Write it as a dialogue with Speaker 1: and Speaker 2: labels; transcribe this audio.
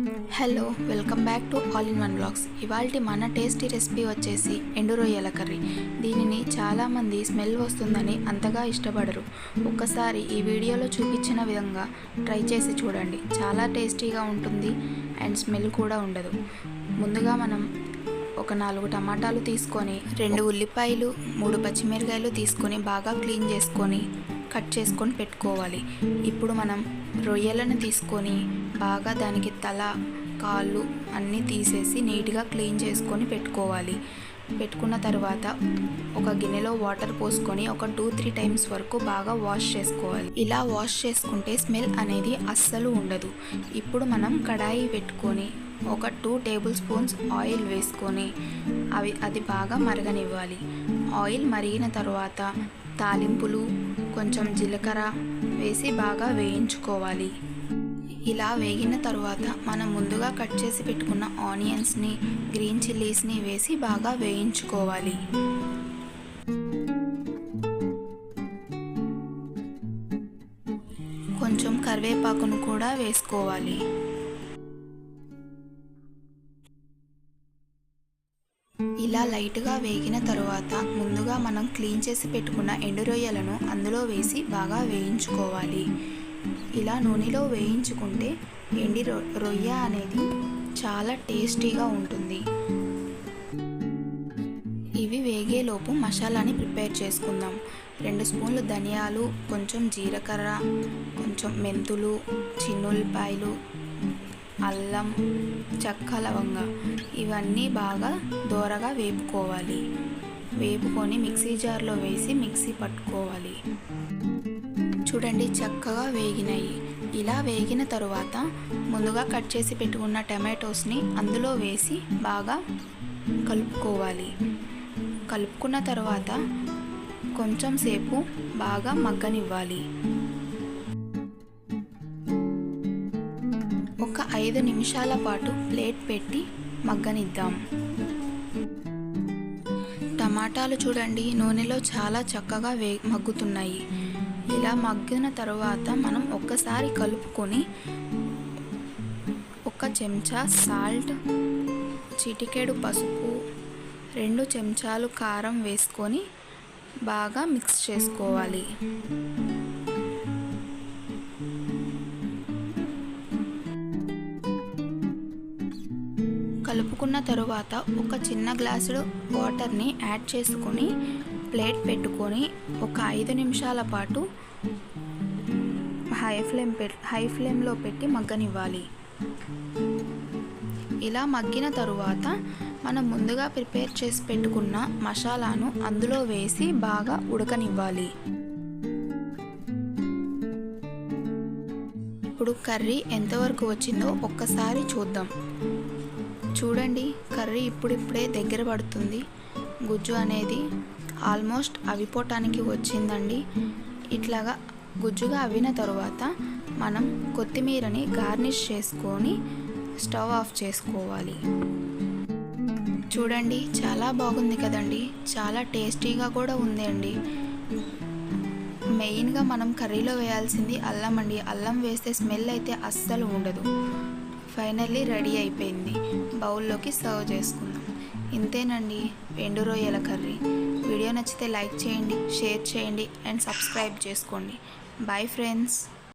Speaker 1: Hello, welcome back to all in one blogs. ఇవాల్టి మన tasty recipe వచ్చేసి ఎండు రొయ్యల కర్రీ. దీనిని చాలామంది స్మెల్ వస్తుందని అంతగా ఇష్టపడరు. ఒక్కసారి ఈ వీడియోలో చూపించిన విధంగా ట్రై చేసి చూడండి. చాలా టేస్టీగా ఉంటుంది అండ్ స్మెల్ కూడా ఉండదు. ముందుగా మనం ఒక 4 టమాటాలు తీసుకొని 2 ఉల్లిపాయలు 3 పచ్చిమిరకాయలు తీసుకొని బాగా క్లీన్ చేసుకొని కట్ చేసుకొని పెట్టుకోవాలి. ఇప్పుడు మనం రొయ్యలను తీసుకొని బాగా దానికి తల కాళ్ళు అన్నీ తీసేసి నీట్గా క్లీన్ చేసుకొని పెట్టుకోవాలి. పెట్టుకున్న తర్వాత ఒక గిన్నెలో వాటర్ పోసుకొని ఒక 2-3 టైమ్స్ వరకు బాగా వాష్ చేసుకోవాలి. ఇలా వాష్ చేసుకుంటే స్మెల్ అనేది అస్సలు ఉండదు. ఇప్పుడు మనం కడాయి పెట్టుకొని ఒక 2 టేబుల్ స్పూన్స్ ఆయిల్ వేసుకొని అది బాగా మరగనివ్వాలి. ఆయిల్ మరిగిన తర్వాత తాలింపులు కొంచెం జీలకర్ర వేసి బాగా వేయించుకోవాలి. ఇలా వేగిన తర్వాత మనం ముందుగా కట్ చేసి పెట్టుకున్న ఆనియన్స్ని గ్రీన్ చిల్లీస్ని వేసి బాగా వేయించుకోవాలి. కొంచెం కరివేపాకును కూడా వేసుకోవాలి. ఇలా లైట్గా వేగిన తర్వాత ముందుగా మనం క్లీన్ చేసి పెట్టుకున్న ఎండు రొయ్యలను అందులో వేసి బాగా వేయించుకోవాలి. ఇలా నూనెలో వేయించుకుంటే ఎండి రొయ్య అనేది చాలా టేస్టీగా ఉంటుంది. ఇవి వేగేలోపు మసాలాని ప్రిపేర్ చేసుకుందాం. 2 స్పూన్లు ధనియాలు, కొంచెం జీలకర్ర, కొంచెం మెంతులు, చిన్నుల్లిపాయలు, అల్లం, చెక్క, లవంగ ఇవన్నీ బాగా దోరగా వేపుకోవాలి. వేపుకొని మిక్సీ జార్లో వేసి మిక్సీ పట్టుకోవాలి. చూడండి, చక్కగా వేగినాయి. ఇలా వేగిన తరువాత ముందుగా కట్ చేసి పెట్టుకున్న టమాటోస్ని అందులో వేసి బాగా కలుపుకోవాలి. కలుపుకున్న తర్వాత కొంచెం సేపు బాగా మగ్గనివ్వాలి. ఒక 5 నిమిషాల పాటు ప్లేట్ పెట్టి మగ్గనిద్దాం. టమాటాలు చూడండి నూనెలో చాలా చక్కగా మగ్గుతున్నాయి. ఇలా మగ్గిన తర్వాత మనం ఒక్కసారి కలుపుకొని 1 చెంచా సాల్ట్, చిటికెడు పసుపు, 2 చెంచాలు కారం వేసుకొని బాగా మిక్స్ చేసుకోవాలి. కలుపుకున్న తరువాత ఒక చిన్న గ్లాసుడు వాటర్ని యాడ్ చేసుకొని ప్లేట్ పెట్టుకొని ఒక 5 నిమిషాల పాటు హై ఫ్లేమ్లో పెట్టి మగ్గనివ్వాలి. ఇలా మగ్గిన తరువాత మనం ముందుగా ప్రిపేర్ చేసి పెట్టుకున్న మసాలాను అందులో వేసి బాగా ఉడకనివ్వాలి. ఇప్పుడు కర్రీ ఎంతవరకు వచ్చిందో ఒక్కసారి చూద్దాం. చూడండి, కర్రీ ఇప్పుడిప్పుడే దగ్గర పడుతుంది. గుజ్జు అనేది ఆల్మోస్ట్ అవిపోవటానికి వచ్చిందండి. ఇట్లాగా గుజ్జుగా అవిన తరువాత మనం కొత్తిమీరని గార్నిష్ చేసుకొని స్టవ్ ఆఫ్ చేసుకోవాలి. చూడండి, చాలా బాగుంది కదండి. చాలా టేస్టీగా కూడా ఉంది అండి. మెయిన్గా మనం కర్రీలో వేయాల్సింది అల్లం అండి. అల్లం వేస్తే స్మెల్ అయితే అస్సలు ఉండదు. ఫైనల్లీ రెడీ అయిపోయింది. బౌల్లోకి సర్వ్ చేసుకుందాం. ఇంతేనండి ఎండు రొయ్యల కర్రీ. వీడియో నచ్చితే లైక్ చేయండి, షేర్ చేయండి అండ్ సబ్స్క్రైబ్ చేసుకోండి. Bye friends.